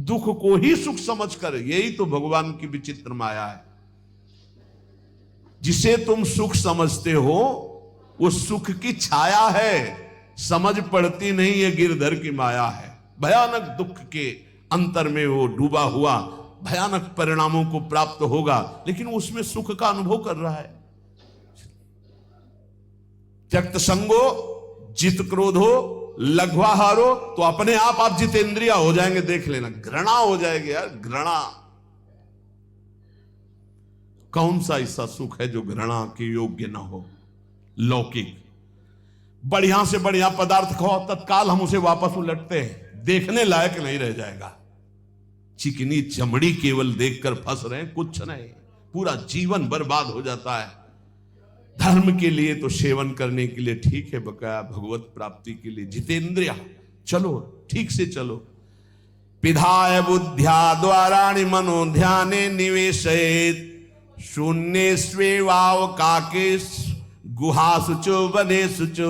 दुख को ही सुख समझकर, यही तो भगवान की विचित्र माया है। जिसे तुम सुख समझते हो वो सुख की छाया है, समझ पड़ती नहीं ये गिरधर की माया है। भयानक दुख के अंतर में वो डूबा हुआ भयानक परिणामों को प्राप्त होगा, लेकिन उसमें सुख का अनुभव कर रहा है। त्यक्त संगो जित क्रोधो लघ्वाहारो, तो अपने आप जितेंद्रिय हो जाएंगे, देख लेना। घृणा हो जाएगी यार, घृणा। कौन सा ऐसा सुख है जो घृणा के योग्य ना हो? लौकिक बढ़िया से बढ़िया पदार्थ खाओ, तत्काल हम उसे वापस उलटते हैं, देखने लायक नहीं रह जाएगा। चिकनी चमड़ी केवल देखकर फंस रहे हैं, कुछ नहीं, पूरा जीवन बर्बाद हो जाता है। धर्म के लिए तो सेवन करने के लिए ठीक है, बकाया भगवत प्राप्ति के लिए जितेंद्रिय चलो, ठीक से चलो। पिधाय बुद्ध्या द्वाराणि मनो ध्याने निवेशयेत्, शून्य स्वेवाव काके गुहासु च वनेषु च,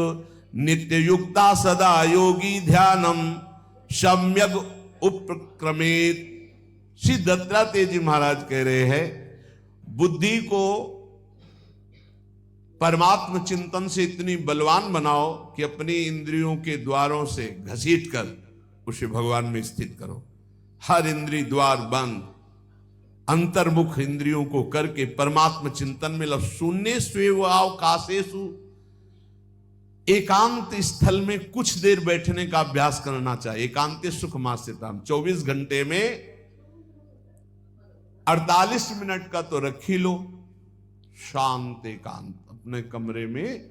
नित्य युक्ता सदा योगी ध्यानम सम्यक उपक्रमेत। श्री दत्तात्रेय जी महाराज कह रहे हैं, बुद्धि को परमात्म चिंतन से इतनी बलवान बनाओ कि अपनी इंद्रियों के द्वारों से घसीट कर उसे भगवान में स्थित करो। हर इंद्रिय द्वार बंद, अंतर्मुख इंद्रियों को करके परमात्म चिंतन में लग। शून्य स्वेवावकाशेषु, एकांत स्थल में कुछ देर बैठने का अभ्यास करना चाहिए। एकांत सुख मास्यताम, 24 घंटे में 48 मिनट का तो रख ही लो शांत एकांत। अपने कमरे में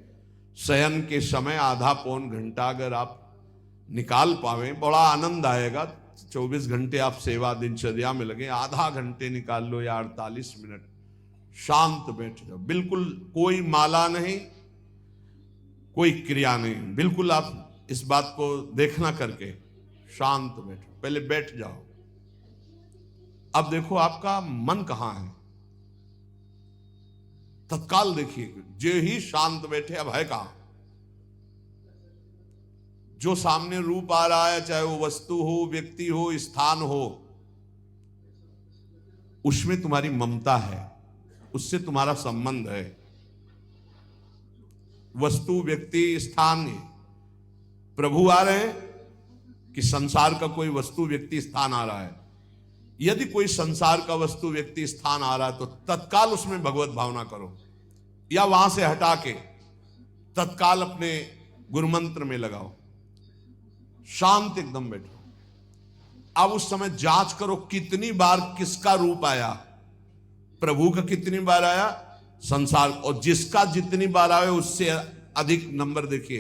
शयन के समय आधा पौन घंटा अगर आप निकाल पावे, बड़ा आनंद आएगा। 24 घंटे आप सेवा दिनचर्या में लगे, आधा घंटे निकाल लो या 48 मिनट शांत बैठ जाओ। बिल्कुल कोई माला नहीं, कोई क्रिया नहीं, बिल्कुल आप इस बात को देखना करके शांत बैठो। पहले बैठ जाओ। अब देखो आपका मन कहां है, तत्काल देखिए। जो ही शांत बैठे, अब है कहां? जो सामने रूप आ रहा है, चाहे वो वस्तु हो, व्यक्ति हो, स्थान हो, उसमें तुम्हारी ममता है, उससे तुम्हारा संबंध है। वस्तु, व्यक्ति, स्थान, प्रभु आ रहे हैं कि संसार का कोई वस्तु, व्यक्ति, स्थान आ रहा है? यदि कोई संसार का वस्तु, व्यक्ति, स्थान आ रहा है तो तत्काल उसमें भगवत भावना करो, या वहां से हटा के तत्काल अपने गुरुमंत्र में लगाओ। शांत एकदम बैठो। अब उस समय जांच करो कितनी बार किसका रूप आया। प्रभु का कितनी बार आया, संसार, और जिसका जितनी बार आए उससे अधिक नंबर देखिए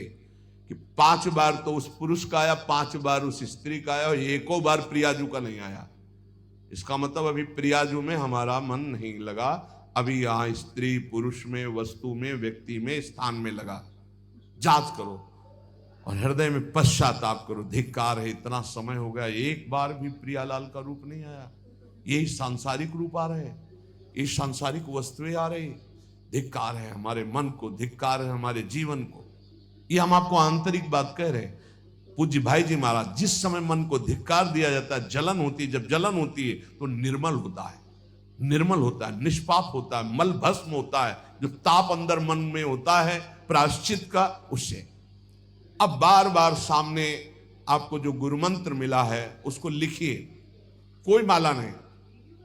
कि 5 बार तो उस पुरुष का आया, 5 बार उस स्त्री का आया, और एको बार प्रियाजू का नहीं आया। इसका मतलब अभी प्रियाजू में हमारा मन नहीं लगा, अभी यहां स्त्री पुरुष में, वस्तु में, व्यक्ति में, स्थान में लगा। जांच करो और हृदय में पश्चाताप करो। धिक्कार है, इतना समय हो गया, एक बार भी प्रियालाल का रूप नहीं आया। यही सांसारिक रूप आ रहे, ये सांसारिक वस्तुएं आ रही। धिक्कार है हमारे मन को, धिक्कार है हमारे जीवन को। ये हम आपको आंतरिक बात कह रहे हैं। पूज्य भाई जी महाराज, जिस समय मन को धिक्कार दिया जाता है, जलन होती है, जब जलन होती है तो निर्मल होता है, निर्मल होता है, निष्पाप होता है, मल भस्म होता है। जो ताप अंदर मन में होता है प्रायश्चित का, उससे अब बार बार सामने आपको जो गुरु मंत्र मिला है उसको लिखिए। कोई माला नहीं,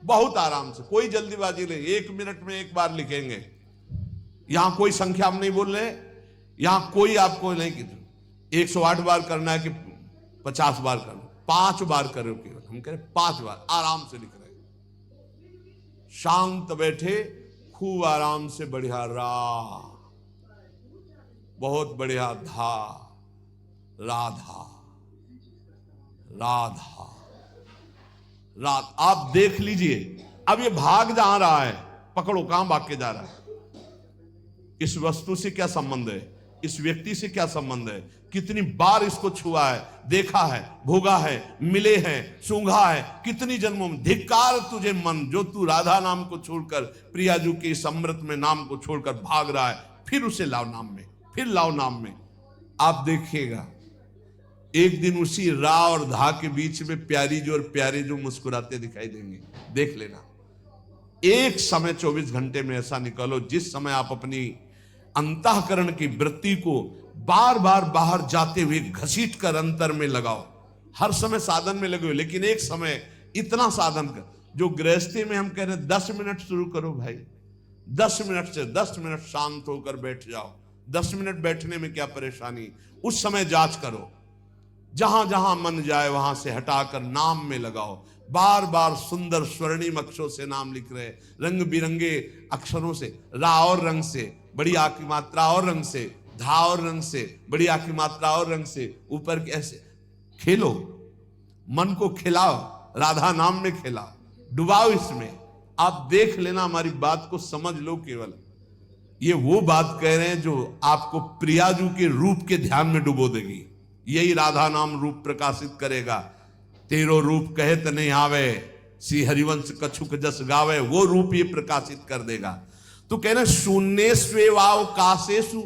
बहुत आराम से, कोई जल्दीबाजी नहीं, 1 मिनट में एक बार लिखेंगे। यहां कोई संख्या हम नहीं बोल रहे, यहां कोई आपको नहीं कि 108 बार करना है कि 50 बार करना, 5 बार करो केवल। हम कह रहे 5 बार आराम से लिख रहे, शांत बैठे, खूब आराम से। बढ़िया रा, बहुत बढ़िया धा, राधा, राधा, रात। आप देख लीजिए, अब ये भाग जहां रहा है, पकड़ो कहां भाग के जा रहा है। इस वस्तु से क्या संबंध है, इस व्यक्ति से क्या संबंध है, कितनी बार इसको छुआ है, देखा है, भोगा है, मिले हैं, सूंघा है, कितनी जन्मों में। धिक्कार तुझे मन, जो तू राधा नाम को छोड़कर, प्रियाजू के इस अमृत में नाम को छोड़कर भाग रहा है, फिर उसे लाओ नाम में, फिर लाओ नाम में। आप देखिएगा एक दिन उसी रा और धा के बीच में प्यारी जो और प्यारे जो मुस्कुराते दिखाई देंगे, देख लेना। एक समय 24 घंटे में ऐसा निकालो जिस समय आप अपनी अंतःकरण की वृत्ति को बार बार बाहर जाते हुए घसीट कर अंतर में लगाओ। हर समय साधन में लगे हो, लेकिन एक समय इतना साधन कर, जो गृहस्थी में हम कह रहे हैं 10 मिनट शुरू करो भाई, 10 मिनट से 10 मिनट शांत होकर बैठ जाओ। 10 मिनट बैठने में क्या परेशानी, उस समय जांच करो। जहां जहां मन जाए वहां से हटाकर नाम में लगाओ। बार बार सुंदर स्वर्णिम अक्षरों से नाम लिख रहे, रंग बिरंगे अक्षरों से, रा और रंग से, बड़ी आ की मात्रा और रंग से, धा और रंग से, बड़ी आ की मात्रा और रंग से, ऊपर के ऐसे खेलो, मन को खिलाओ, राधा नाम में खिलाओ, डुबाओ इसमें। आप देख लेना, हमारी बात को समझ लो। केवल ये वो बात कह रहे हैं जो आपको प्रियाजू के रूप के ध्यान में डुबो देगी। यही राधा नाम रूप प्रकाशित करेगा। तेरो रूप कहत नहीं आवे, सी हरिवंश कछुक जस गावे, वो रूप ये प्रकाशित कर देगा। तो कह रहे शून्येष्वेवाव काशेषु,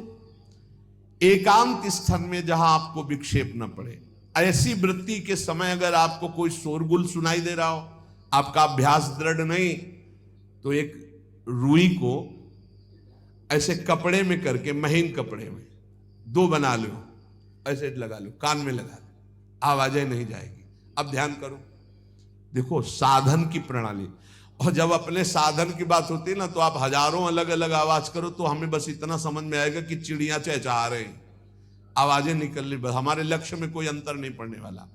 एकांत स्थान में जहां आपको विक्षेप न पड़े। ऐसी वृत्ति के समय अगर आपको कोई शोरगुल सुनाई दे रहा हो, आपका अभ्यास दृढ़ नहीं, तो एक रुई को ऐसे कपड़े में करके, महीन कपड़े में 2 बना लो, ऐसे लगा लो, कान में लगा लो, आवाजें नहीं जाएगी। अब ध्यान करो, देखो साधन की प्रणाली। और जब अपने साधन की बात होती है ना, तो आप हजारों अलग अलग आवाज करो तो हमें बस इतना समझ में आएगा कि चिड़िया चहचहा रहे हैं, आवाजें निकल रही, बस हमारे लक्ष्य में कोई अंतर नहीं पड़ने वाला।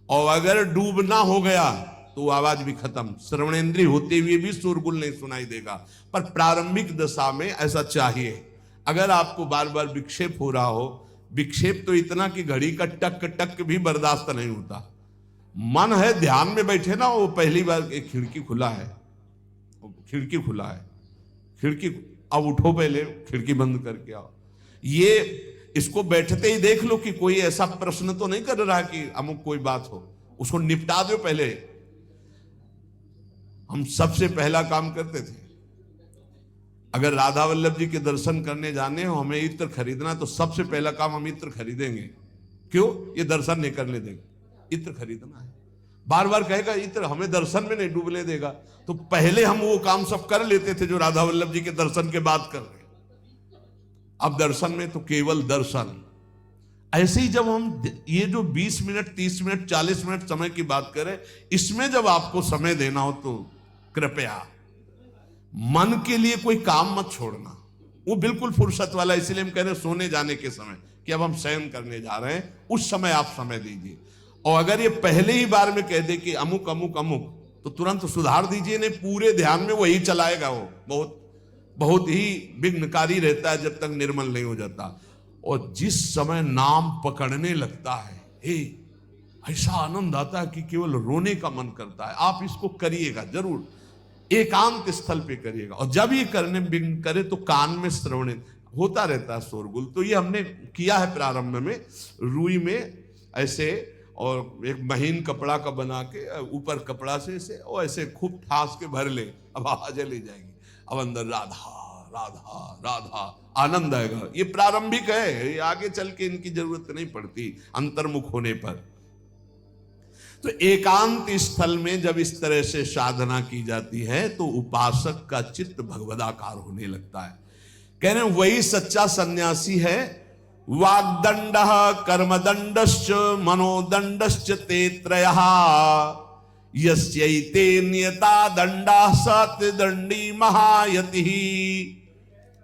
और अगर डूबना हो गया तो आवाज भी खत्म, श्रवणेंद्रिय होते हुए भी शोरगुल नहीं सुनाई देगा। पर प्रारंभिक दशा में ऐसा चाहिए। अगर आपको बार बार विक्षेप हो रहा हो, विक्षेप तो इतना कि घड़ी का टक टक भी बर्दाश्त नहीं होता, मन है ध्यान में बैठे ना, वो पहली बार एक खिड़की खुला है, खिड़की खुला है, खिड़की, अब उठो, पहले खिड़की बंद करके आओ। ये इसको बैठते ही देख लो कि कोई ऐसा प्रश्न तो नहीं कर रहा कि अमुक कोई बात हो, उसको निपटा दो पहले। हम सबसे पहला काम करते थे, अगर राधा वल्लभ जी के दर्शन करने जाने हो, हमें इत्र खरीदना, तो सबसे पहला काम हम इत्र खरीदेंगे। क्यों? ये दर्शन नहीं करने देंगे, इत्र खरीदना है। बार बार कहेगा इत्र हमें दर्शन में नहीं डूबने देगा, तो पहले हम वो काम सब कर लेते थे जो राधा वल्लभ जी के दर्शन के बाद कर रहे। अब दर्शन में तो केवल दर्शन। ऐसे ही जब हम ये जो 20 मिनट, 30 मिनट, 40 मिनट समय की बात करें, इसमें जब आपको समय देना हो तो कृपया मन के लिए कोई काम मत छोड़ना, वो बिल्कुल फुर्सत वाला। इसलिए हम कह रहे हैं सोने जाने के समय कि अब हम शयन करने जा रहे हैं, उस समय आप समय दीजिए। और अगर ये पहले ही बार में कह दे कि अमुक अमुक अमुक, तो तुरंत सुधार दीजिए, नहीं पूरे ध्यान में वही चलाएगा। वो बहुत बहुत ही विघ्नकारी रहता है जब तक निर्मल नहीं हो जाता। और जिस समय नाम पकड़ने लगता है, हे ऐसा आनंद आता है कि केवल रोने का मन करता है। आप इसको करिएगा जरूर, एकांत स्थल पे करिएगा। और जब ये करने विघ्न करे तो कान में श्रवण होता रहता है, शोरगुल। तो ये हमने किया है प्रारंभ में, रुई में ऐसे, और एक महीन कपड़ा का बना के ऊपर कपड़ा से ऐसे, और ऐसे खूब ठास के भर ले, अब आवाजें ले जाएगी, अब अंदर राधा राधा राधा, आनंद आएगा। ये प्रारंभिक है, ये आगे चल के इनकी जरूरत नहीं पड़ती अंतर्मुख होने पर। तो एकांत स्थल में जब इस तरह से साधना की जाती है तो उपासक का चित्त भगवदाकार होने लगता है। कह रहे हैं वही सच्चा सन्यासी है। वाग्दंड कर्मदंडश्च मनोदंडश्च ते त्रयः, यस्यैते नियता दंडा सत्यदंडी महायतिः।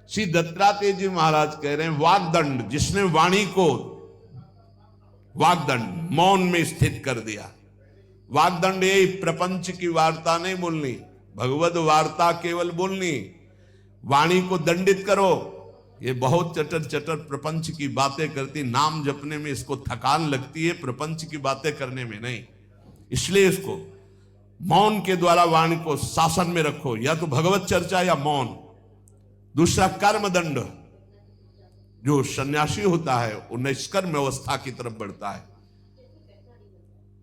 श्री दत्तात्रेय जी महाराज कह रहे हैं वाग्दंड, जिसने वाणी को, वाग्दंड मौन में स्थित कर दिया। वाग्दंड यही प्रपंच की वार्ता नहीं बोलनी, भगवद वार्ता केवल बोलनी। वाणी को दंडित करो। ये बहुत चटर चटर प्रपंच की बातें करती, नाम जपने में इसको थकान लगती है, प्रपंच की बातें करने में नहीं। इसलिए इसको मौन के द्वारा वाणी को शासन में रखो, या तो भगवत चर्चा या मौन। दूसरा कर्मदंड, जो सन्यासी होता है वो निष्कर्म अवस्था की तरफ बढ़ता है।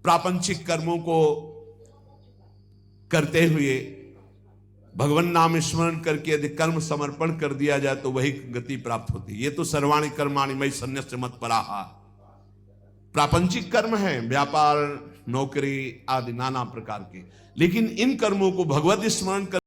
प्रापंचिक कर्मों को करते हुए भगवान नाम स्मरण करके यदि कर्म समर्पण कर दिया जाए तो वही गति प्राप्त होती है। ये तो सर्वाणि कर्माणि मयि सन्न्यस्य मत्पराः। प्रापंचिक कर्म है, व्यापार, नौकरी आदि नाना प्रकार के, लेकिन इन कर्मों को भगवत स्मरण कर